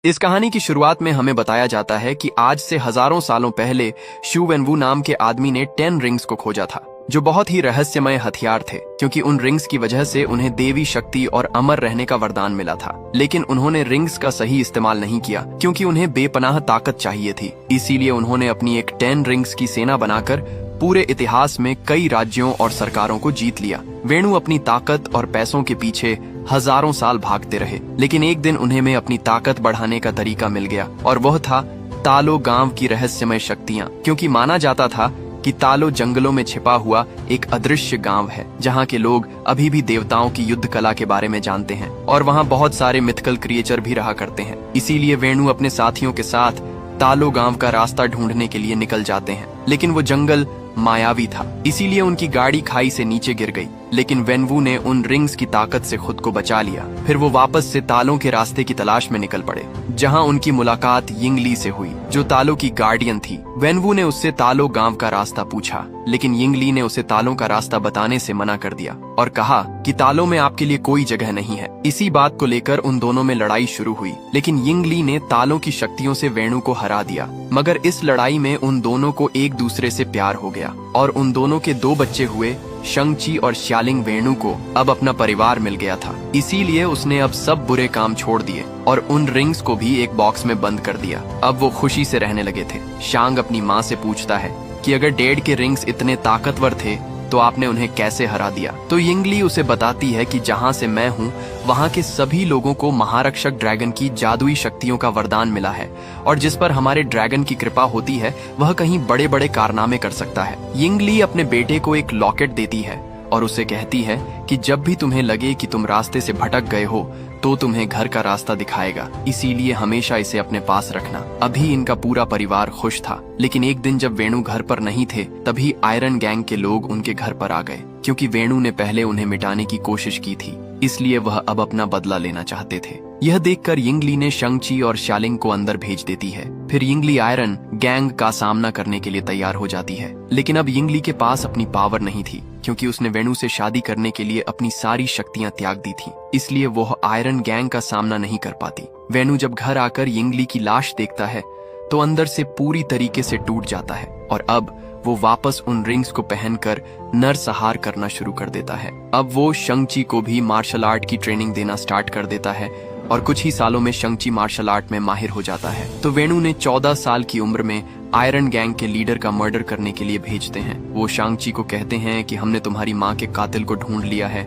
इस कहानी की शुरुआत में हमें बताया जाता है कि आज से हजारों सालों पहले शू वेनवू नाम के आदमी ने 10 रिंग्स को खोजा था, जो बहुत ही रहस्यमय हथियार थे, क्योंकि उन रिंग्स की वजह से उन्हें देवी शक्ति और अमर रहने का वरदान मिला था। लेकिन उन्होंने रिंग्स का सही इस्तेमाल नहीं किया, क्योंकि उन्हें बेपनाह ताकत चाहिए थी। इसीलिए उन्होंने अपनी एक 10 रिंग्स की सेना बनाकर पूरे इतिहास में कई राज्यों और सरकारों को जीत लिया। वेणु अपनी ताकत और पैसों के पीछे हजारों साल भागते रहे, लेकिन एक दिन उन्हें में अपनी ताकत बढ़ाने का तरीका मिल गया, और वह था तालो गांव की रहस्यमय शक्तियां। क्योंकि माना जाता था कि तालो जंगलों में छिपा हुआ एक अदृश्य गांव है, जहां के लोग अभी भी देवताओं की युद्ध कला के बारे में जानते हैं, और वहां बहुत सारे मिथिकल क्रिएचर भी रहा करते हैं। इसीलिए वेणु अपने साथियों के साथ तालो गांव का रास्ता ढूंढने के लिए निकल जाते हैं। लेकिन वो जंगल मायावी था, इसीलिए उनकी गाड़ी खाई से नीचे गिर गई। लेकिन वेनवू ने उन रिंग्स की ताकत से खुद को बचा लिया। फिर वो वापस से तालों के रास्ते की तलाश में निकल पड़े, जहां उनकी मुलाकात यिंगली से हुई, जो तालों की गार्डियन थी। वेनवू ने उससे तालो गांव का रास्ता पूछा, लेकिन यिंगली ने उसे तालों का रास्ता बताने से मना कर दिया और कहा कि तालों में आपके लिए कोई जगह नहीं है। इसी बात को लेकर उन दोनों में लड़ाई शुरू हुई, लेकिन यिंगली ने तालों की शक्तियों से वेणु को हरा दिया। मगर इस लड़ाई में उन दोनों को एक दूसरे से प्यार हो गया, और उन दोनों के 2 बच्चे हुए। शंग-ची और श्यालिंग वेणु को अब अपना परिवार मिल गया था, इसीलिए उसने अब सब बुरे काम छोड़ दिए और उन रिंग्स को भी एक बॉक्स में बंद कर दिया। अब वो खुशी से रहने लगे थे। शांग अपनी माँ से पूछता है कि अगर डैड के रिंग्स इतने ताकतवर थे तो आपने उन्हें कैसे हरा दिया। तो यिंगली उसे बताती है कि जहाँ से मैं हूँ वहाँ के सभी लोगों को महारक्षक ड्रैगन की जादुई शक्तियों का वरदान मिला है, और जिस पर हमारे ड्रैगन की कृपा होती है वह कहीं बड़े बड़े कारनामे कर सकता है। यिंगली अपने बेटे को एक लॉकेट देती है और उसे कहती है कि जब भी तुम्हें लगे कि तुम रास्ते से भटक गए हो तो तुम्हें घर का रास्ता दिखाएगा, इसीलिए हमेशा इसे अपने पास रखना। अभी इनका पूरा परिवार खुश था, लेकिन एक दिन जब वेणु घर पर नहीं थे तभी आयरन गैंग के लोग उनके घर पर आ गए। क्योंकि वेणु ने पहले उन्हें मिटाने की कोशिश की थी, इसलिए वह अब अपना बदला लेना चाहते थे। यह देखकर यिंगली ने शंग-ची और श्यालिंग को अंदर भेज देती है। फिर यिंगली आयरन गैंग का सामना करने के लिए तैयार हो जाती है। लेकिन अब यिंगली के पास अपनी पावर नहीं थी, क्योंकि उसने वेणु से शादी करने के लिए अपनी सारी शक्तियां त्याग दी थी, इसलिए वह आयरन गैंग का सामना नहीं कर पाती। वेणु जब घर आकर यिंगली की लाश देखता है तो अंदर से पूरी तरीके से टूट जाता है, और अब वो वापस उन रिंग्स को पहनकर नरसंहार करना शुरू कर देता है। अब वो शंग-ची को भी मार्शल आर्ट की ट्रेनिंग देना स्टार्ट कर देता है, और कुछ ही सालों में शंग-ची मार्शल आर्ट में माहिर हो जाता है। तो वेणु ने 14 साल की उम्र में आयरन गैंग के लीडर का मर्डर करने के लिए भेजते हैं। वो शंग-ची को कहते हैं कि हमने तुम्हारी माँ के कातिल को ढूंढ लिया है,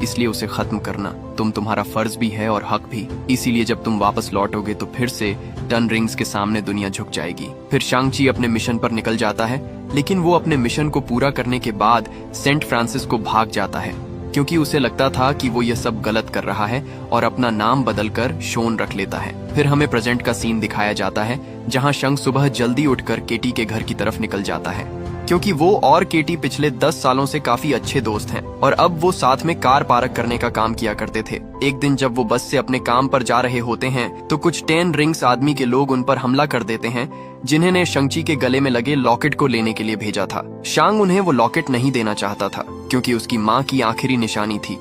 इसलिए उसे खत्म करना तुम्हारा फर्ज भी है और हक भी। इसीलिए जब तुम वापस लौटोगे तो फिर से 10 रिंग्स के सामने दुनिया झुक जाएगी। फिर शंग-ची अपने मिशन पर निकल जाता है, लेकिन वो अपने मिशन को पूरा करने के बाद सेंट फ्रांसिस को भाग जाता है, क्योंकि उसे लगता था कि वो ये सब गलत कर रहा है, और अपना नाम बदलकर शोन रख लेता है। फिर हमें प्रेजेंट का सीन दिखाया जाता है, जहां शंग सुबह जल्दी उठकर केटी के घर की तरफ निकल जाता है, क्योंकि वो और केटी पिछले 10 सालों से काफी अच्छे दोस्त हैं, और अब वो साथ में कार पार्क करने का काम किया करते थे। एक दिन जब वो बस से अपने काम पर जा रहे होते हैं तो कुछ 10 रिंग्स आदमी के लोग उन पर हमला कर देते हैं, जिन्हें ने शंग-ची के गले में लगे लॉकेट को लेने के लिए भेजा था। शांग उन्हें वो लॉकेट नहीं देना चाहता था, क्योंकि उसकी माँ की आखिरी निशानी थी,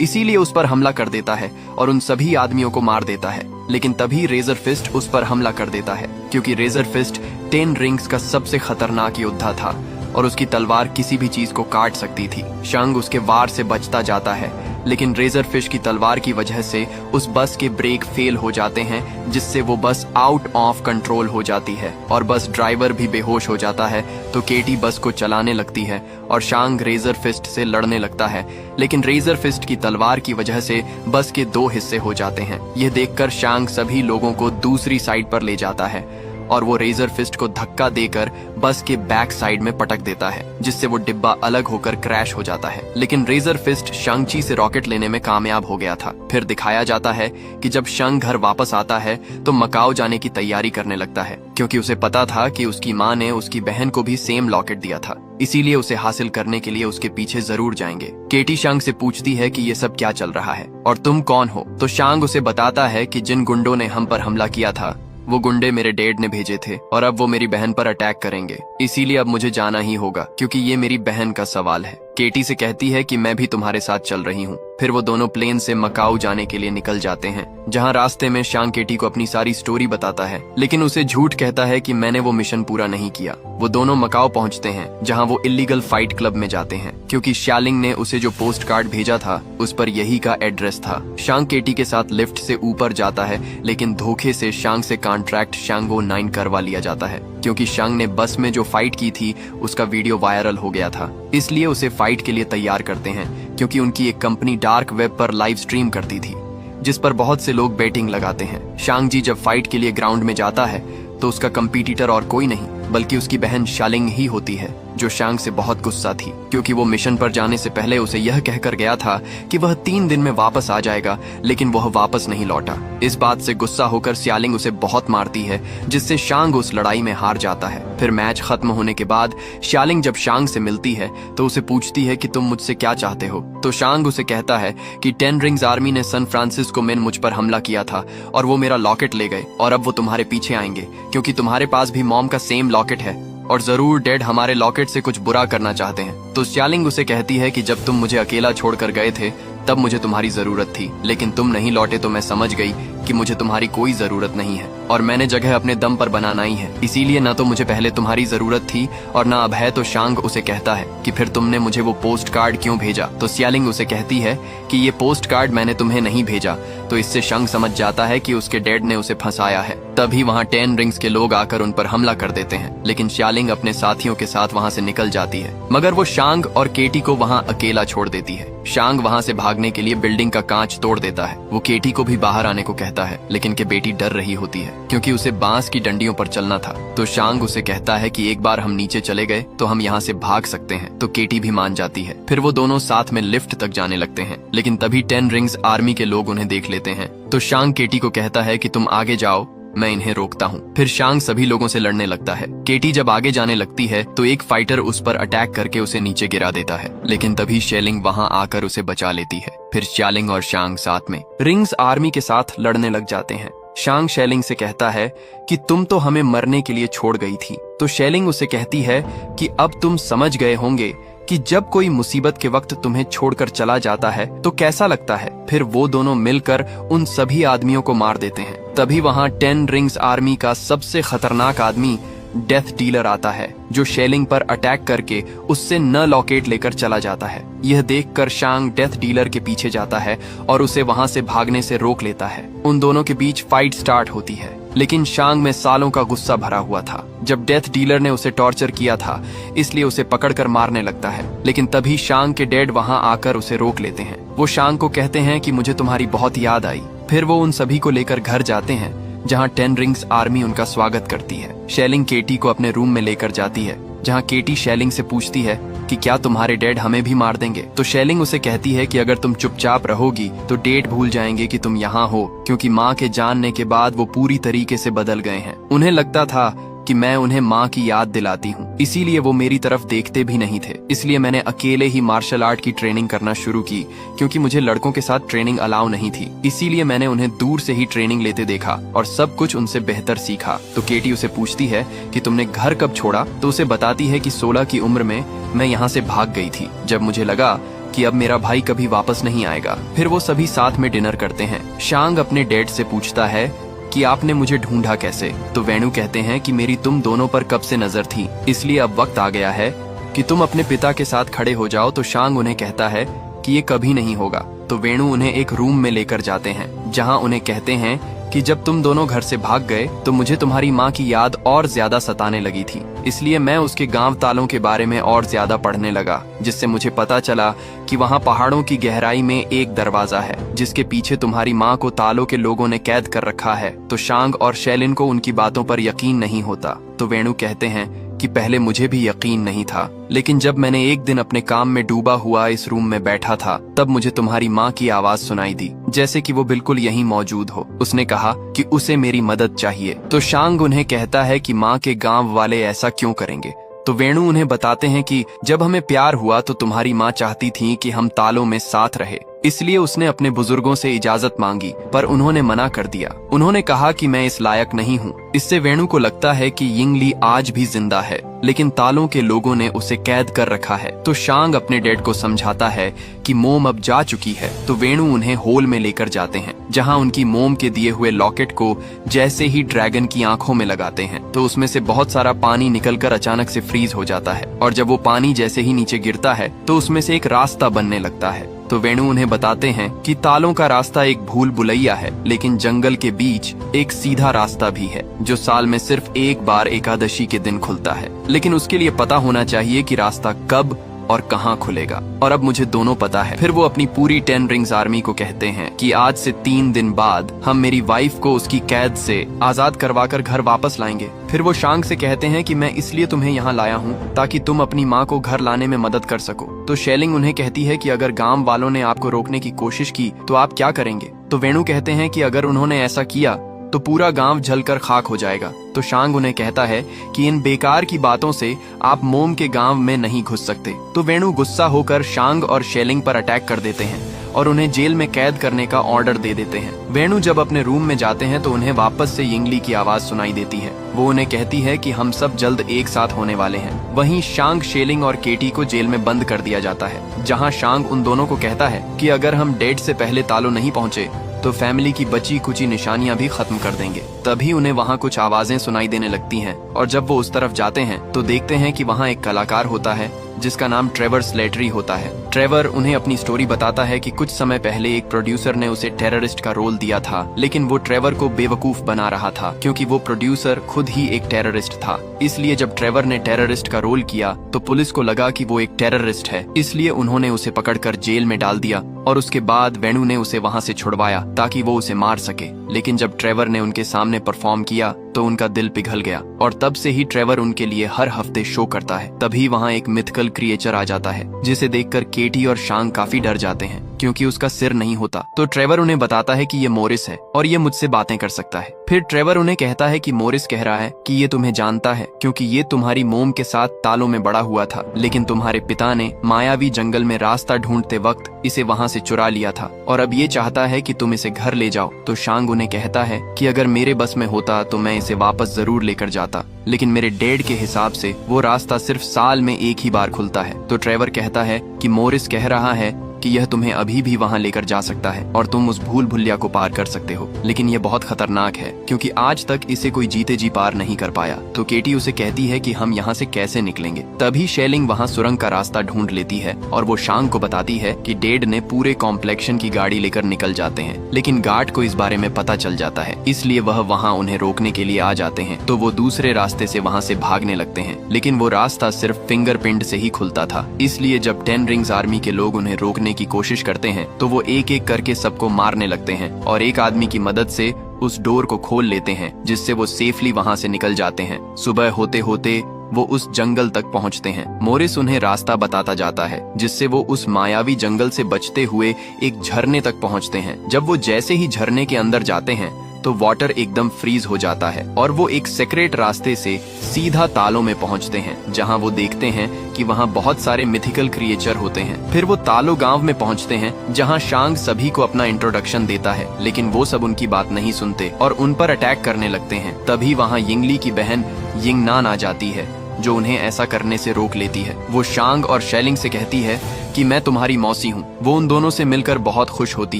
इसीलिए उस पर हमला कर देता है और उन सभी आदमियों को मार देता है। लेकिन तभी रेजर फिस्ट उस पर हमला कर देता है, क्योंकि रेजर फिस्ट 10 रिंग्स का सबसे खतरनाक योद्धा था, और उसकी तलवार किसी भी चीज को काट सकती थी। शंग उसके वार से बचता जाता है, लेकिन रेजर फिश की तलवार की वजह से उस बस के ब्रेक फेल हो जाते हैं, जिससे वो बस आउट ऑफ कंट्रोल हो जाती है, और बस ड्राइवर भी बेहोश हो जाता है। तो केटी बस को चलाने लगती है और शांग रेजर फिस्ट से लड़ने लगता है, लेकिन रेजर फिस्ट की तलवार की वजह से बस के 2 हिस्से हो जाते हैं। यह देखकर शांग सभी लोगों को दूसरी साइड पर ले जाता है, और वो रेजर फिस्ट को धक्का देकर बस के बैक साइड में पटक देता है, जिससे वो डिब्बा अलग होकर क्रैश हो जाता है। लेकिन रेजर फिस्ट शंग-ची से रॉकेट लेने में कामयाब हो गया था। फिर दिखाया जाता है कि जब शंग घर वापस आता है तो मकाओ जाने की तैयारी करने लगता है, क्योंकि उसे पता था कि उसकी माँ ने उसकी बहन को भी सेम लॉकेट दिया था, इसीलिए उसे हासिल करने के लिए उसके पीछे जरूर जाएंगे। केटी शांग से पूछती है कि ये सब क्या चल रहा है और तुम कौन हो। तो शांग उसे बताता है कि जिन गुंडों ने हम पर हमला किया था वो गुंडे मेरे डैड ने भेजे थे, और अब वो मेरी बहन पर अटैक करेंगे, इसीलिए अब मुझे जाना ही होगा, क्योंकि ये मेरी बहन का सवाल है। केटी से कहती है कि मैं भी तुम्हारे साथ चल रही हूँ। फिर वो दोनों प्लेन से मकाऊ जाने के लिए निकल जाते हैं, जहाँ रास्ते में शांग केटी को अपनी सारी स्टोरी बताता है, लेकिन उसे झूठ कहता है कि मैंने वो मिशन पूरा नहीं किया। वो दोनों मकाऊ पहुंचते हैं, जहां वो इलीगल फाइट क्लब में जाते हैं, क्योंकि शालिंग ने उसे जो पोस्ट कार्ड भेजा था उस पर यही का एड्रेस था। शांग केटी के साथ लिफ्ट से ऊपर जाता है, लेकिन धोखे से शांग से कॉन्ट्रैक्ट शांगो 9 करवा लिया जाता है, क्योंकि शांग ने बस में जो फाइट की थी उसका वीडियो वायरल हो गया था। इसलिए उसे फाइट के लिए तैयार करते हैं, क्योंकि उनकी एक कंपनी डार्क वेब पर लाइव स्ट्रीम करती थी, जिस पर बहुत से लोग बेटिंग लगाते हैं। शांग जी जब फाइट के लिए ग्राउंड में जाता है तो उसका कंपीटिटर और कोई नहीं बल्कि उसकी बहन शालिंग ही होती है, जो शांग से बहुत गुस्सा थी, क्योंकि वो मिशन पर जाने से पहले उसे यह कहकर गया था कि वह 3 दिन में वापस आ जाएगा, लेकिन वह वापस नहीं लौटा। इस बात से गुस्सा होकर शालिंग उसे बहुत मारती है, जिससे शांग उस लड़ाई में हार जाता है। फिर मैच खत्म होने के बाद शालिंग जब शांग से मिलती है तो उसे पूछती है कि तुम मुझसे क्या चाहते हो। तो शांग उसे कहता है कि 10 रिंग्स आर्मी ने सैन फ्रांसिस्को में मुझ पर हमला किया था और वो मेरा लॉकेट ले गए, और अब वो तुम्हारे पीछे आएंगे, क्योंकि तुम्हारे पास भी मॉम का सेम लॉकेट है और जरूर डैड हमारे लॉकेट से कुछ बुरा करना चाहते हैं। तो शालिंग उसे कहती है कि जब तुम मुझे अकेला छोड़कर गए थे तब मुझे तुम्हारी जरूरत थी, लेकिन तुम नहीं लौटे तो मैं समझ गई कि मुझे तुम्हारी कोई जरूरत नहीं है और मैंने जगह अपने दम पर बनाना ही है, इसीलिए ना तो मुझे पहले तुम्हारी जरूरत थी और ना अब है। तो शांग उसे कहता है कि फिर तुमने मुझे वो पोस्ट कार्ड क्यों भेजा। तो शालिंग उसे कहती है कि ये पोस्ट कार्ड मैंने तुम्हें नहीं भेजा। तो इससे शांग समझ जाता है कि उसके डैड ने उसे फंसाया है। तभी वहाँ 10 रिंग्स के लोग आकर उन पर हमला कर देते हैं, लेकिन शालिंग अपने साथियों के साथ वहाँ से निकल जाती है, मगर वो शांग और केटी को वहाँ अकेला छोड़ देती है। शांग वहाँ से भागने के लिए बिल्डिंग का कांच तोड़ देता है। वो केटी को भी बाहर आने को कहता है, लेकिन के बेटी डर रही होती है, क्योंकि उसे बांस की डंडियों पर चलना था। तो शांग उसे कहता है कि एक बार हम नीचे चले गए तो हम यहाँ से भाग सकते हैं। तो केटी भी मान जाती है। फिर वो दोनों साथ में लिफ्ट तक जाने लगते हैं, लेकिन तभी 10 रिंग्स आर्मी के लोग उन्हें देख लेते हैं। तो शांग केटी को कहता है कि तुम आगे जाओ, मैं इन्हें रोकता हूँ। फिर शांग सभी लोगों से लड़ने लगता है। केटी जब आगे जाने लगती है तो एक फाइटर उस पर अटैक करके उसे नीचे गिरा देता है, लेकिन तभी शेलिंग वहाँ आकर उसे बचा लेती है। फिर शालिंग और शांग साथ में रिंग्स आर्मी के साथ लड़ने लग जाते हैं। शांग शेलिंग से कहता है कि तुम तो हमें मरने के लिए छोड़ गई थी। तो शेलिंग उसे कहती है कि अब तुम समझ गए होंगे कि जब कोई मुसीबत के वक्त तुम्हें छोड़कर चला जाता है तो कैसा लगता है। फिर वो दोनों मिलकर उन सभी आदमियों को मार देते हैं। तभी वहाँ 10 रिंग्स आर्मी का सबसे खतरनाक आदमी डेथ डीलर आता है, जो शेलिंग पर अटैक करके उससे न लॉकेट लेकर चला जाता है। यह देखकर शांग डेथ डीलर के पीछे जाता है और उसे वहां से भागने से रोक लेता है। उन दोनों के बीच फाइट स्टार्ट होती है, लेकिन शांग में सालों का गुस्सा भरा हुआ था। जब डेथ डीलर ने उसे टॉर्चर किया था, इसलिए उसे पकड़कर मारने लगता है, लेकिन तभी शांग के डैड वहां आकर उसे रोक लेते हैं। वो शांग को कहते हैं कि मुझे तुम्हारी बहुत याद आई। फिर वो उन सभी को लेकर घर जाते हैं, जहां 10 रिंग्स आर्मी उनका स्वागत करती है। शेलिंग केटी को अपने रूम में लेकर जाती है, जहां केटी शेलिंग से पूछती है कि क्या तुम्हारे डैड हमें भी मार देंगे। तो शेलिंग उसे कहती है कि अगर तुम चुपचाप रहोगी तो डैड भूल जाएंगे कि तुम यहाँ हो, क्योंकि माँ के जानने के बाद वो पूरी तरीके से बदल गए हैं। उन्हें लगता था कि मैं उन्हें माँ की याद दिलाती हूँ, इसीलिए वो मेरी तरफ देखते भी नहीं थे। इसलिए मैंने अकेले ही मार्शल आर्ट की ट्रेनिंग करना शुरू की, क्योंकि मुझे लड़कों के साथ ट्रेनिंग अलाउ नहीं थी। इसीलिए मैंने उन्हें दूर से ही ट्रेनिंग लेते देखा और सब कुछ उनसे बेहतर सीखा। तो केटी उसे पूछती है कि तुमने घर कब छोड़ा। तो उसे बताती है कि 16 की उम्र में मैं यहाँ से भाग गई थी, जब मुझे लगा कि अब मेरा भाई कभी वापस नहीं आएगा। फिर वो सभी साथ में डिनर करते हैं। शांग अपने डैड से पूछता है कि आपने मुझे ढूंढा कैसे। तो वेणु कहते हैं कि मेरी तुम दोनों पर कब से नजर थी, इसलिए अब वक्त आ गया है कि तुम अपने पिता के साथ खड़े हो जाओ। तो शांग उन्हें कहता है कि ये कभी नहीं होगा। तो वेणु उन्हें एक रूम में लेकर जाते हैं, जहां उन्हें कहते हैं कि जब तुम दोनों घर से भाग गए तो मुझे तुम्हारी माँ की याद और ज्यादा सताने लगी थी, इसलिए मैं उसके गांव तालों के बारे में और ज्यादा पढ़ने लगा, जिससे मुझे पता चला कि वहाँ पहाड़ों की गहराई में एक दरवाजा है, जिसके पीछे तुम्हारी माँ को तालों के लोगों ने कैद कर रखा है। तो शांग और शेलिन को उनकी बातों पर यकीन नहीं होता। तो वेणु कहते हैं कि पहले मुझे भी यकीन नहीं था, लेकिन जब मैंने एक दिन अपने काम में डूबा हुआ इस रूम में बैठा था, तब मुझे तुम्हारी माँ की आवाज सुनाई दी, जैसे कि वो बिल्कुल यहीं मौजूद हो। उसने कहा कि उसे मेरी मदद चाहिए। तो शांग उन्हें कहता है कि माँ के गांव वाले ऐसा क्यों करेंगे। तो वेणु उन्हें बताते हैं कि जब हमें प्यार हुआ तो तुम्हारी माँ चाहती थी कि हम तालों में साथ रहे, इसलिए उसने अपने बुजुर्गों से इजाजत मांगी, पर उन्होंने मना कर दिया। उन्होंने कहा कि मैं इस लायक नहीं हूँ। इससे वेणु को लगता है कि यिंगली आज भी जिंदा है। लेकिन तालों के लोगों ने उसे कैद कर रखा है। तो शांग अपने डैड को समझाता है कि मोम अब जा चुकी है। तो वेणु उन्हें होल में लेकर जाते हैं, जहां उनकी मोम के दिए हुए लॉकेट को जैसे ही ड्रैगन की आंखों में लगाते हैं तो उसमें से बहुत सारा पानी निकलकर अचानक से फ्रीज हो जाता है। और जब वो पानी जैसे ही नीचे गिरता है तो उसमें से एक रास्ता बनने लगता है। तो वेणु उन्हें बताते हैं कि तालों का रास्ता एक भूल भुलैया है, लेकिन जंगल के बीच एक सीधा रास्ता भी है जो साल में सिर्फ एक बार एकादशी के दिन खुलता है। लेकिन उसके लिए पता होना चाहिए कि रास्ता कब और कहाँ खुलेगा। और अब मुझे दोनों पता है। फिर वो अपनी पूरी 10 रिंग्स आर्मी को कहते हैं कि आज से 3 दिन बाद हम मेरी वाइफ को उसकी कैद से आजाद करवाकर घर वापस लाएंगे। फिर वो शांग से कहते हैं कि मैं इसलिए तुम्हें यहाँ लाया हूँ ताकि तुम अपनी माँ को घर लाने में मदद कर सको। तो शेलिंग उन्हें कहती है कि अगर गांव वालों ने आपको रोकने की कोशिश की तो आप क्या करेंगे। तो वेणु कहते हैं कि अगर उन्होंने ऐसा किया तो पूरा गांव जलकर खाक हो जाएगा। तो शांग उन्हें कहता है कि इन बेकार की बातों से आप मोम के गांव में नहीं घुस सकते। तो वेणु गुस्सा होकर शांग और शेलिंग पर अटैक कर देते हैं और उन्हें जेल में कैद करने का ऑर्डर दे देते हैं। वेणु जब अपने रूम में जाते हैं तो उन्हें वापस से यिंगली की आवाज सुनाई देती है। वो उन्हें कहती है कि हम सब जल्द एक साथ होने वाले हैं। वहीं शांग, शेलिंग और केटी को जेल में बंद कर दिया जाता है, जहां शांग उन दोनों को कहता है कि अगर हम डेट से पहले तालों नहीं पहुंचे तो फैमिली की बची कुची निशानियां भी खत्म कर देंगे। तभी उन्हें वहां कुछ आवाजें सुनाई देने लगती हैं और जब वो उस तरफ जाते हैं तो देखते हैं कि वहां एक कलाकार होता है जिसका नाम ट्रेवर स्लेटरी होता है। ट्रेवर उन्हें अपनी स्टोरी बताता है कि कुछ समय पहले एक प्रोड्यूसर ने उसे टेररिस्ट का रोल दिया था, लेकिन वो ट्रेवर को बेवकूफ बना रहा था क्योंकि वो प्रोड्यूसर खुद ही एक टेररिस्ट था। इसलिए जब ट्रेवर ने टेररिस्ट का रोल किया तो पुलिस को लगा कि वो एक टेररिस्ट है, इसलिए उन्होंने उसे पकड़कर जेल में डाल दिया और उसके बाद वेणु ने उसे वहां से छुड़वाया ताकि वो उसे मार सके। लेकिन जब ट्रेवर ने उनके सामने परफॉर्म किया तो उनका दिल पिघल गया और तब से ही ट्रेवर उनके लिए हर हफ्ते शो करता है। तभी वहाँ एक मिथिकल क्रिएचर आ जाता है जिसे देखकर केटी और शांग काफी डर जाते हैं क्योंकि उसका सिर नहीं होता। तो ट्रेवर उन्हें बताता है कि ये मोरिस है और ये मुझसे बातें कर सकता है। फिर ट्रेवर उन्हें कहता है कि मोरिस कह रहा है कि ये तुम्हें जानता है क्योंकि ये तुम्हारी मोम के साथ तालों में बड़ा हुआ था, लेकिन तुम्हारे पिता ने मायावी जंगल में रास्ता ढूंढते वक्त इसे वहाँ से चुरा लिया था और अब ये चाहता है कि तुम इसे घर ले जाओ। तो शांग उन्हें कहता है कि अगर मेरे बस में होता तो मैं इसे वापस जरूर लेकर जाता, लेकिन मेरे डैड के हिसाब से वो रास्ता सिर्फ साल में एक ही बार खुलता है। तो ट्रेवर कहता है कि मोरिस कह रहा है कि यह तुम्हें अभी भी वहां लेकर जा सकता है और तुम उस भूल भुलिया को पार कर सकते हो, लेकिन यह बहुत खतरनाक है क्योंकि आज तक इसे कोई जीते जी पार नहीं कर पाया। तो केटी उसे कहती है कि हम यहाँ से कैसे निकलेंगे। तभी शेलिंग वहाँ सुरंग का रास्ता ढूंढ लेती है और वो शांग को बताती है कि डैड ने पूरे कॉम्प्लेक्शन की गाड़ी लेकर निकल जाते हैं, लेकिन गार्ड को इस बारे में पता चल जाता है, इसलिए वह वहाँ उन्हें रोकने के लिए आ जाते हैं। तो वो दूसरे रास्ते से वहाँ से भागने लगते हैं, लेकिन वो रास्ता सिर्फ फिंगरप्रिंट से ही खुलता था। इसलिए जब 10 रिंग्स आर्मी के लोग उन्हें रोकने की कोशिश करते हैं तो वो एक एक करके सबको मारने लगते हैं और एक आदमी की मदद से उस डोर को खोल लेते हैं, जिससे वो सेफली वहां से निकल जाते हैं। सुबह होते होते वो उस जंगल तक पहुंचते हैं। मोरिस उन्हें रास्ता बताता जाता है, जिससे वो उस मायावी जंगल से बचते हुए एक झरने तक पहुंचते हैं। जब वो जैसे ही झरने के अंदर जाते हैं तो वाटर एकदम फ्रीज हो जाता है और वो एक सीक्रेट रास्ते से सीधा तालों में पहुंचते हैं, जहां वो देखते हैं कि वहां बहुत सारे मिथिकल क्रिएचर होते हैं। फिर वो तालो गांव में पहुंचते हैं, जहां शांग सभी को अपना इंट्रोडक्शन देता है, लेकिन वो सब उनकी बात नहीं सुनते और उन पर अटैक करने लगते हैं। तभी वहां यिंगली की बहन यिंगनान आ जाती है, जो उन्हें ऐसा करने से रोक लेती है। वो शांग और शेलिंग से कहती है कि मैं तुम्हारी मौसी हूँ। वो उन दोनों से मिलकर बहुत खुश होती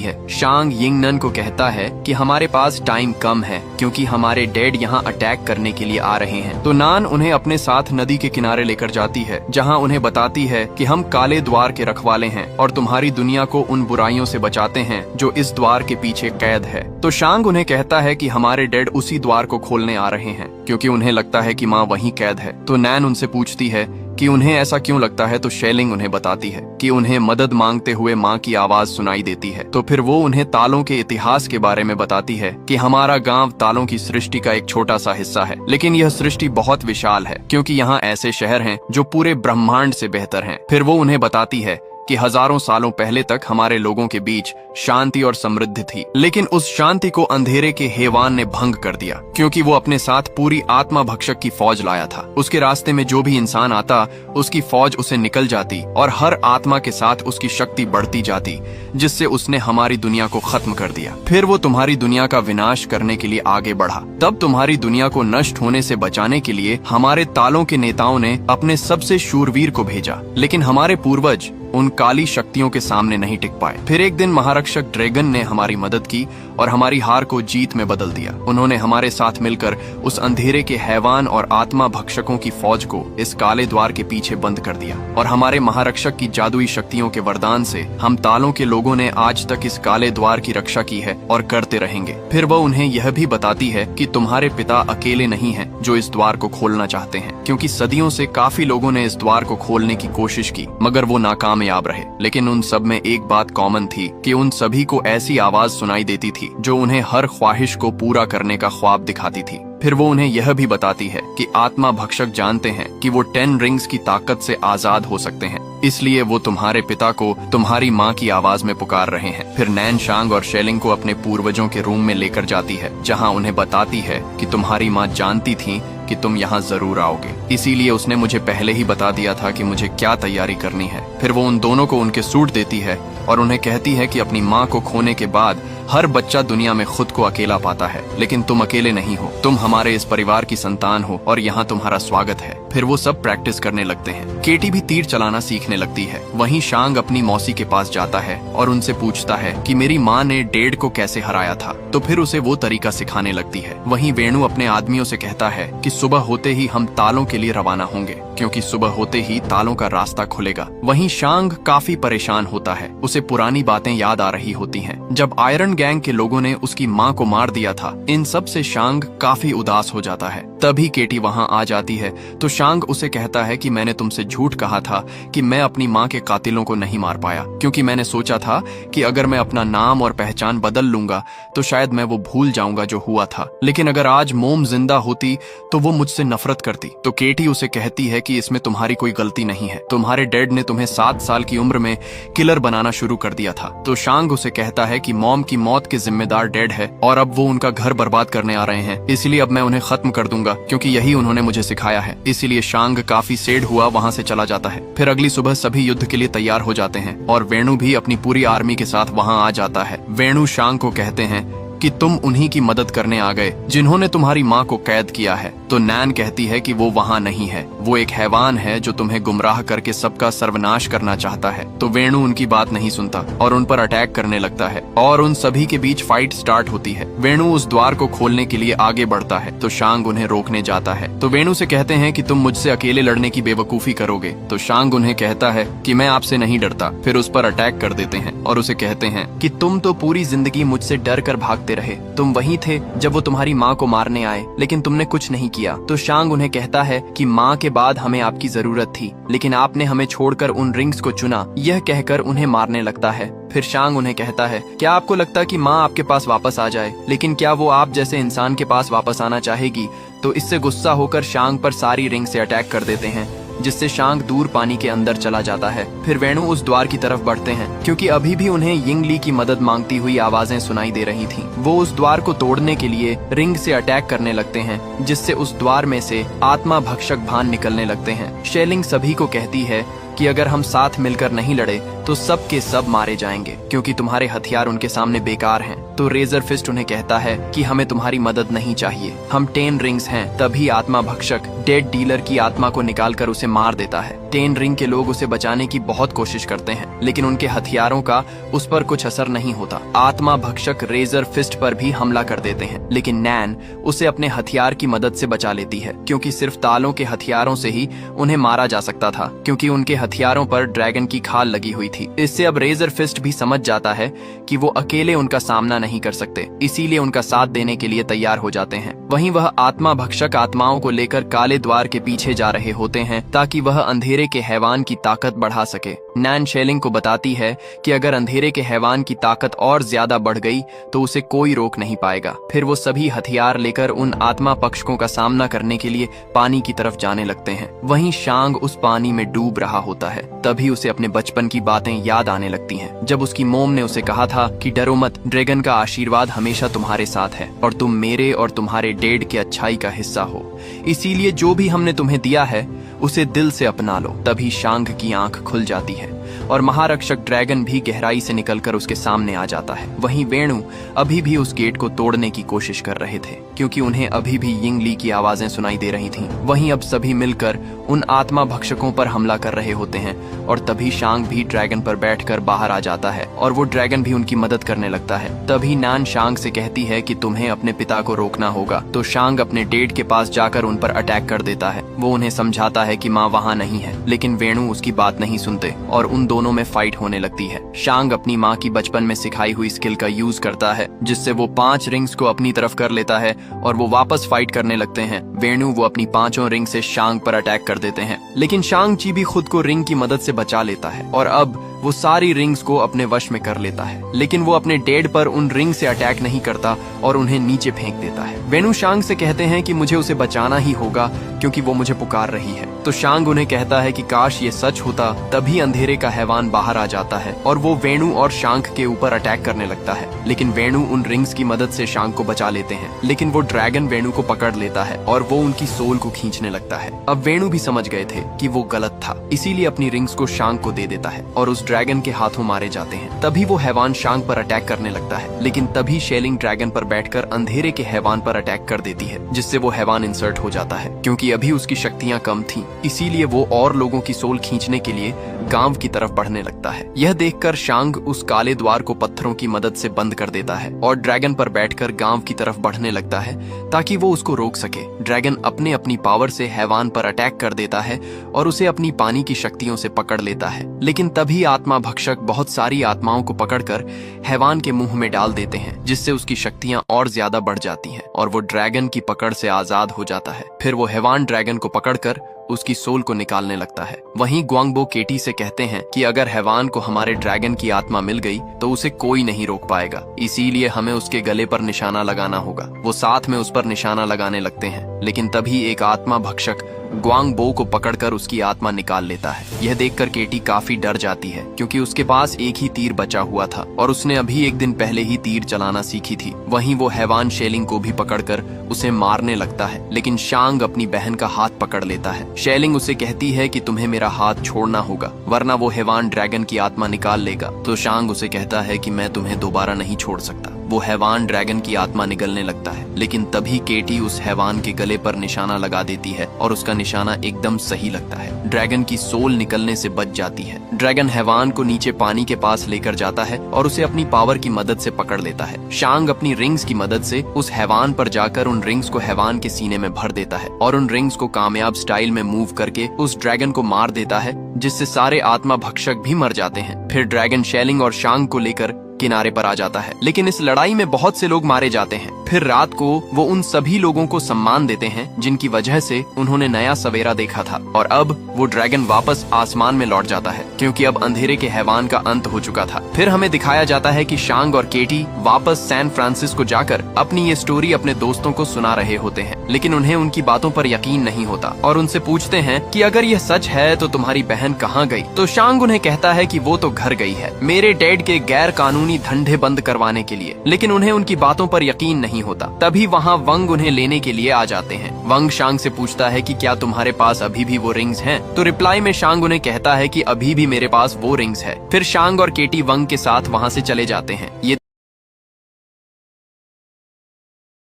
है। शांग यिंगनन को कहता है कि हमारे पास टाइम कम है क्योंकि हमारे डैड यहाँ अटैक करने के लिए आ रहे हैं। तो नान उन्हें अपने साथ नदी के किनारे लेकर जाती है, जहाँ उन्हें बताती है कि हम काले द्वार के रखवाले हैं और तुम्हारी दुनिया को उन बुराइयों से बचाते हैं जो इस द्वार के पीछे कैद है। तो शांग उन्हें कहता है कि हमारे डैड उसी द्वार को खोलने आ रहे हैं क्योंकि उन्हें लगता है कि माँ वहीं कैद है। तो नैन उनसे पूछती है कि उन्हें ऐसा क्यों लगता है। तो शेलिंग उन्हें बताती है कि उन्हें मदद मांगते हुए माँ की आवाज सुनाई देती है। तो फिर वो उन्हें तालों के इतिहास के बारे में बताती है कि हमारा गांव तालों की सृष्टि का एक छोटा सा हिस्सा है, लेकिन यह सृष्टि बहुत विशाल है क्योंकि यहाँ ऐसे शहर हैं जो पूरे ब्रह्मांड से बेहतर हैं। फिर वो उन्हें बताती है कि हजारों सालों पहले तक हमारे लोगों के बीच शांति और समृद्धि थी, लेकिन उस शांति को अंधेरे के हैवान ने भंग कर दिया, क्योंकि वो अपने साथ पूरी आत्मा भक्षक की फौज लाया था। उसके रास्ते में जो भी इंसान आता, उसकी फौज उसे निकल जाती और हर आत्मा के साथ उसकी शक्ति बढ़ती जाती, जिससे उसने हमारी दुनिया को खत्म कर दिया। फिर वो तुम्हारी दुनिया का विनाश करने के लिए आगे बढ़ा। तब तुम्हारी दुनिया को नष्ट होने से बचाने के लिए हमारे तालों के नेताओं ने अपने सबसे शूरवीर को भेजा, लेकिन हमारे पूर्वज उन काली शक्तियों के सामने नहीं टिक पाए। फिर एक दिन महारक्षक ड्रैगन ने हमारी मदद की और हमारी हार को जीत में बदल दिया। उन्होंने हमारे साथ मिलकर उस अंधेरे के हैवान और आत्मा भक्षकों की फौज को इस काले द्वार के पीछे बंद कर दिया, और हमारे महारक्षक की जादुई शक्तियों के वरदान से हम तालों के लोगों ने आज तक इस काले द्वार की रक्षा की है और करते रहेंगे। फिर वह उन्हें यह भी बताती है कि तुम्हारे पिता अकेले नहीं हैं जो इस द्वार को खोलना चाहते हैं, क्योंकि सदियों से काफी लोगों ने इस द्वार को खोलने की कोशिश की, मगर वो नाकामयाब रहे। लेकिन उन सब में एक बात कॉमन थी कि उन सभी को ऐसी आवाज सुनाई देती थी जो उन्हें हर ख्वाहिश को पूरा करने का ख्वाब दिखाती थी। फिर वो उन्हें यह भी बताती है कि आत्मा भक्षक जानते हैं कि वो 10 रिंग्स की ताकत से आजाद हो सकते हैं, इसलिए वो तुम्हारे पिता को तुम्हारी माँ की आवाज में पुकार रहे हैं। फिर नैन शांग और शेलिंग को अपने पूर्वजों के रूम में लेकर जाती है, जहाँ उन्हें बताती है कि तुम्हारी माँ जानती थी कि तुम यहाँ जरूर आओगे, इसीलिए उसने मुझे पहले ही बता दिया था कि मुझे क्या तैयारी करनी है। फिर वो उन दोनों को उनके सूट देती है और उन्हें कहती है कि अपनी माँ को खोने के बाद हर बच्चा दुनिया में खुद को अकेला पाता है, लेकिन तुम अकेले नहीं हो, तुम हमारे इस परिवार की संतान हो और यहाँ तुम्हारा स्वागत है। फिर वो सब प्रैक्टिस करने लगते हैं। केटी भी तीर चलाना सीखने लगती है। वहीं शांग अपनी मौसी के पास जाता है और उनसे पूछता है कि मेरी माँ ने डेड को कैसे हराया था, तो फिर उसे वो तरीका सिखाने लगती है। वहीं वेणु अपने आदमियों से कहता है कि सुबह होते ही हम तालों के लिए रवाना होंगे, क्योंकि सुबह होते ही तालों का रास्ता खुलेगा। वहीं शांग काफी परेशान होता है, उसे पुरानी बातें याद आ रही होती हैं। जब आयरन गैंग के लोगों ने उसकी माँ को मार दिया था, इन सब से शांग काफी उदास हो जाता है। तभी केटी वहाँ आ जाती है तो शांग उसे कहता है कि मैंने तुमसे झूठ कहा था कि मैं अपनी माँ के कातिलों को नहीं मार पाया, क्योंकि मैंने सोचा था कि अगर मैं अपना नाम और पहचान बदल लूंगा तो शायद मैं वो भूल जाऊंगा जो हुआ था, लेकिन अगर आज मोम जिंदा होती तो वो मुझसे नफरत करती। तो केटी उसे कहती है कि इसमें तुम्हारी कोई गलती नहीं है, तुम्हारे डैड ने तुम्हें 7 साल की उम्र में किलर बनाना शुरू कर दिया था। तो शांग उसे कहता है कि मॉम की मौत के जिम्मेदार डैड है और अब वो उनका घर बर्बाद करने आ रहे हैं, इसलिए अब मैं उन्हें खत्म कर दूंगा, क्योंकि यही उन्होंने मुझे सिखाया है। इसीलिए शांग काफी सैड हुआ वहाँ से चला जाता है। फिर अगली सुबह सभी युद्ध के लिए तैयार हो जाते हैं और वेणु भी अपनी पूरी आर्मी के साथ वहाँ आ जाता है। वेणु शांग को कहते हैं कि तुम उन्हीं की मदद करने आ गए जिन्होंने तुम्हारी माँ को कैद किया है। तो नैन कहती है कि वो वहाँ नहीं है, वो एक हैवान है जो तुम्हें गुमराह करके सबका सर्वनाश करना चाहता है। तो वेणु उनकी बात नहीं सुनता और उन पर अटैक करने लगता है और उन सभी के बीच फाइट स्टार्ट होती है। वेणु उस द्वार को खोलने के लिए आगे बढ़ता है तो शांग उन्हें रोकने जाता है। तो वेणु से कहते हैं कि तुम मुझसे अकेले लड़ने की बेवकूफी करोगे। तो शांग उन्हें कहता है कि मैं आपसे नहीं डरता। फिर उस पर अटैक कर देते हैं और उसे कहते हैं कि तुम तो पूरी जिंदगी मुझसे डर कर भागते रहे, तुम वहीं थे जब वो तुम्हारी माँ को मारने आए, लेकिन तुमने कुछ नहीं किया। तो शांग उन्हें कहता है कि माँ के बाद हमें आपकी जरूरत थी, लेकिन आपने हमें छोड़कर उन रिंग्स को चुना। यह कहकर उन्हें मारने लगता है। फिर शांग उन्हें कहता है, क्या आपको लगता कि माँ आपके पास वापस आ जाए, लेकिन क्या वो आप जैसे इंसान के पास वापस आना चाहेगी? तो इससे गुस्सा होकर शांग पर सारी रिंग से अटैक कर देते हैं, जिससे शांग दूर पानी के अंदर चला जाता है। फिर वेणु उस द्वार की तरफ बढ़ते हैं, क्योंकि अभी भी उन्हें यिंग ली की मदद मांगती हुई आवाजें सुनाई दे रही थीं। वो उस द्वार को तोड़ने के लिए रिंग से अटैक करने लगते हैं, जिससे उस द्वार में से आत्मा भक्षक भान निकलने लगते हैं। शेलिंग सभी को कहती है कि अगर हम साथ मिलकर नहीं लड़े तो सब के सब मारे जाएंगे, क्योंकि तुम्हारे हथियार उनके सामने बेकार हैं। तो रेजर फिस्ट उन्हें कहता है कि हमें तुम्हारी मदद नहीं चाहिए, हम 10 रिंग्स हैं। तभी आत्मा भक्षक डेड डीलर की आत्मा को निकालकर उसे मार देता है। 10 रिंग के लोग उसे बचाने की बहुत कोशिश करते हैं, लेकिन उनके हथियारों का उस पर कुछ असर नहीं होता। आत्मा भक्षक रेजर फिस्ट पर भी हमला कर देते हैं, लेकिन नैन उसे अपने हथियार की मदद से बचा लेती है, क्योंकि सिर्फ तालों के हथियारों से ही उन्हें मारा जा सकता था, क्योंकि उनके हथियारों पर ड्रैगन की खाल लगी हुई थी। इससे अब रेजर फिस्ट भी समझ जाता है कि वो अकेले उनका सामना नहीं कर सकते, इसीलिए उनका साथ देने के लिए तैयार हो जाते हैं। वहीं वह आत्मा भक्षक आत्माओं को लेकर काले द्वार के पीछे जा रहे होते हैं, ताकि वह अंधेरे के हैवान की ताकत बढ़ा सके। नैन शेलिंग को बताती है कि अगर अंधेरे के हैवान की ताकत और ज्यादा बढ़ गई तो उसे कोई रोक नहीं पाएगा। फिर वो सभी हथियार लेकर उन आत्मा पक्षकों का सामना करने के लिए पानी की तरफ जाने लगते हैं। वहीं शांग उस पानी में डूब रहा होता है। तभी उसे अपने बचपन की बातें याद आने लगती हैं, जब उसकी मोम ने उसे कहा था कि डरो मत, ड्रैगन का आशीर्वाद हमेशा तुम्हारे साथ है और तुम मेरे और तुम्हारे डेड के अच्छाई का हिस्सा हो, इसीलिए जो भी हमने तुम्हें दिया है उसे दिल से अपना लो। तभी शांग की आंख खुल जाती है और महारक्षक ड्रैगन भी गहराई से निकलकर उसके सामने आ जाता है। वहीं वेणु अभी भी उस गेट को तोड़ने की कोशिश कर रहे थे, क्योंकि उन्हें अभी भी यिंगली की आवाजें सुनाई दे रही थीं। वहीं अब सभी मिलकर उन आत्मा भक्षकों पर हमला कर रहे होते हैं और तभी शांग भी ड्रैगन पर बैठकर बाहर आ जाता है और वो ड्रैगन भी उनकी मदद करने लगता है। तभी नान शांग से कहती है कि तुम्हें अपने पिता को रोकना होगा, तो शांग अपने डेड के पास जाकर उन पर अटैक कर देता है। वो उन्हें समझाता है कि माँ वहाँ नहीं है, लेकिन वेणु उसकी बात नहीं सुनते और उन दोनों में फाइट होने लगती है। शांग अपनी माँ की बचपन में सिखाई हुई स्किल का यूज करता है, जिससे वो 5 रिंग्स को अपनी तरफ कर लेता है और वो वापस फाइट करने लगते हैं। वेणु वो अपनी 5 रिंग से शांग पर अटैक कर देते हैं, लेकिन शांग ची भी खुद को रिंग की मदद से बचा लेता है और अब वो सारी रिंग्स को अपने वश में कर लेता है। लेकिन वो अपने डेड पर उन रिंग से अटैक नहीं करता और उन्हें नीचे फेंक देता है। वेणु शांग से कहते हैं कि मुझे उसे बचाना ही होगा क्योंकि वो मुझे पुकार रही है। तो शांग उन्हें कहता है कि काश ये सच होता। तभी अंधेरे का हैवान बाहर आ जाता है और वो वेणु और शांग के ऊपर अटैक करने लगता है, लेकिन वेणु उन रिंग्स की मदद से शांग को बचा लेते हैं। लेकिन वो ड्रैगन वेणु को पकड़ लेता है और वो उनकी सोल को खींचने लगता है। अब वेणु भी समझ गए थे कि वो गलत था, इसीलिए अपनी रिंग्स को शांग को दे देता है और उस ड्रैगन के हाथों मारे जाते हैं। तभी वो हैवान शांग पर अटैक करने लगता है, लेकिन तभी शेलिंग ड्रैगन पर बैठकर अंधेरे के हैवान पर अटैक कर देती है, जिससे वो हैवान इंसर्ट हो जाता है। क्योंकि अभी उसकी शक्तियां कम थीं, इसीलिए वो और लोगों की सोल खींचने के लिए गांव की तरफ बढ़ने लगता है। यह देखकर शांग उस काले द्वार को पत्थरों की मदद से बंद कर देता है और ड्रैगन पर बैठकर गांव की तरफ बढ़ने लगता है ताकि वो उसको रोक सके। ड्रैगन अपने अपनी पावर से हैवान पर अटैक कर देता है और उसे अपनी पानी की शक्तियों से पकड़ लेता है। लेकिन तभी आत्मा भक्षक बहुत सारी आत्माओं को पकड़कर हैवान के मुंह में डाल देते हैं, जिससे उसकी शक्तियां और ज्यादा बढ़ जाती हैं और वो ड्रैगन की पकड़ से आजाद हो जाता है। फिर वो हैवान ड्रैगन को पकड़कर उसकी सोल को निकालने लगता है। वहीं ग्वांगबो केटी से कहते हैं कि अगर हैवान को हमारे ड्रैगन की आत्मा मिल गई तो उसे कोई नहीं रोक पाएगा, इसीलिए हमें उसके गले पर निशाना लगाना होगा। वो साथ में उस पर निशाना लगाने लगते हैं, लेकिन तभी एक आत्मा भक्षक ग्वांगबो को पकड़कर उसकी आत्मा निकाल लेता है। यह देखकर केटी काफी डर जाती है, क्योंकि उसके पास एक ही तीर बचा हुआ था और उसने अभी एक दिन पहले ही तीर चलाना सीखी थी। वहीं वो हैवान शेलिंग को भी पकड़कर उसे मारने लगता है, लेकिन शांग अपनी बहन का हाथ पकड़ लेता है। शेलिंग उसे कहती है कि तुम्हें मेरा हाथ छोड़ना होगा, वरना वो हैवान ड्रैगन की आत्मा निकाल लेगा। तो शांग उसे कहता है कि मैं तुम्हें दोबारा नहीं छोड़ सकता। वो हैवान ड्रैगन की आत्मा निगलने लगता है, लेकिन तभी केटी उस हैवान के गले पर निशाना लगा देती है और उसका निशाना एकदम सही लगता है। ड्रैगन की सोल निकलने से बच जाती है। ड्रैगन हैवान को नीचे पानी के पास लेकर जाता है और उसे अपनी पावर की मदद से पकड़ लेता है। शांग अपनी रिंग्स की मदद से उस हैवान पर जाकर उन रिंग्स को हैवान के सीने में भर देता है और उन रिंग्स को कामयाब स्टाइल में मूव करके उस ड्रैगन को मार देता है, जिससे सारे आत्मा भक्षक भी मर जाते हैं। फिर ड्रैगन शेलिंग और शांग को लेकर किनारे पर आ जाता है, लेकिन इस लड़ाई में बहुत से लोग मारे जाते हैं। फिर रात को वो उन सभी लोगों को सम्मान देते हैं जिनकी वजह से उन्होंने नया सवेरा देखा था और अब वो ड्रैगन वापस आसमान में लौट जाता है, क्योंकि अब अंधेरे के हैवान का अंत हो चुका था। फिर हमें दिखाया जाता है कि शांग और केटी वापस सैन फ्रांसिस्को जाकर अपनी ये स्टोरी अपने दोस्तों को सुना रहे होते हैं, लेकिन उन्हें उनकी बातों पर यकीन नहीं होता और उनसे पूछते हैं कि अगर यह सच है तो तुम्हारी बहन कहाँ गई? तो शांग उन्हें कहता है कि वो तो घर गई है मेरे डैड के गैर कानूनी धंधे बंद करवाने के लिए, लेकिन उन्हें उनकी बातों पर यकीन नहीं होता। तभी वहाँ वंग उन्हें लेने के लिए आ जाते हैं। वंग शांग से पूछता है कि क्या तुम्हारे पास अभी भी वो रिंग्स हैं? तो रिप्लाई में शांग उन्हें कहता है कि अभी भी मेरे पास वो रिंग्स है। फिर शांग और केटी वंग के साथ वहाँ से चले जाते हैं। ये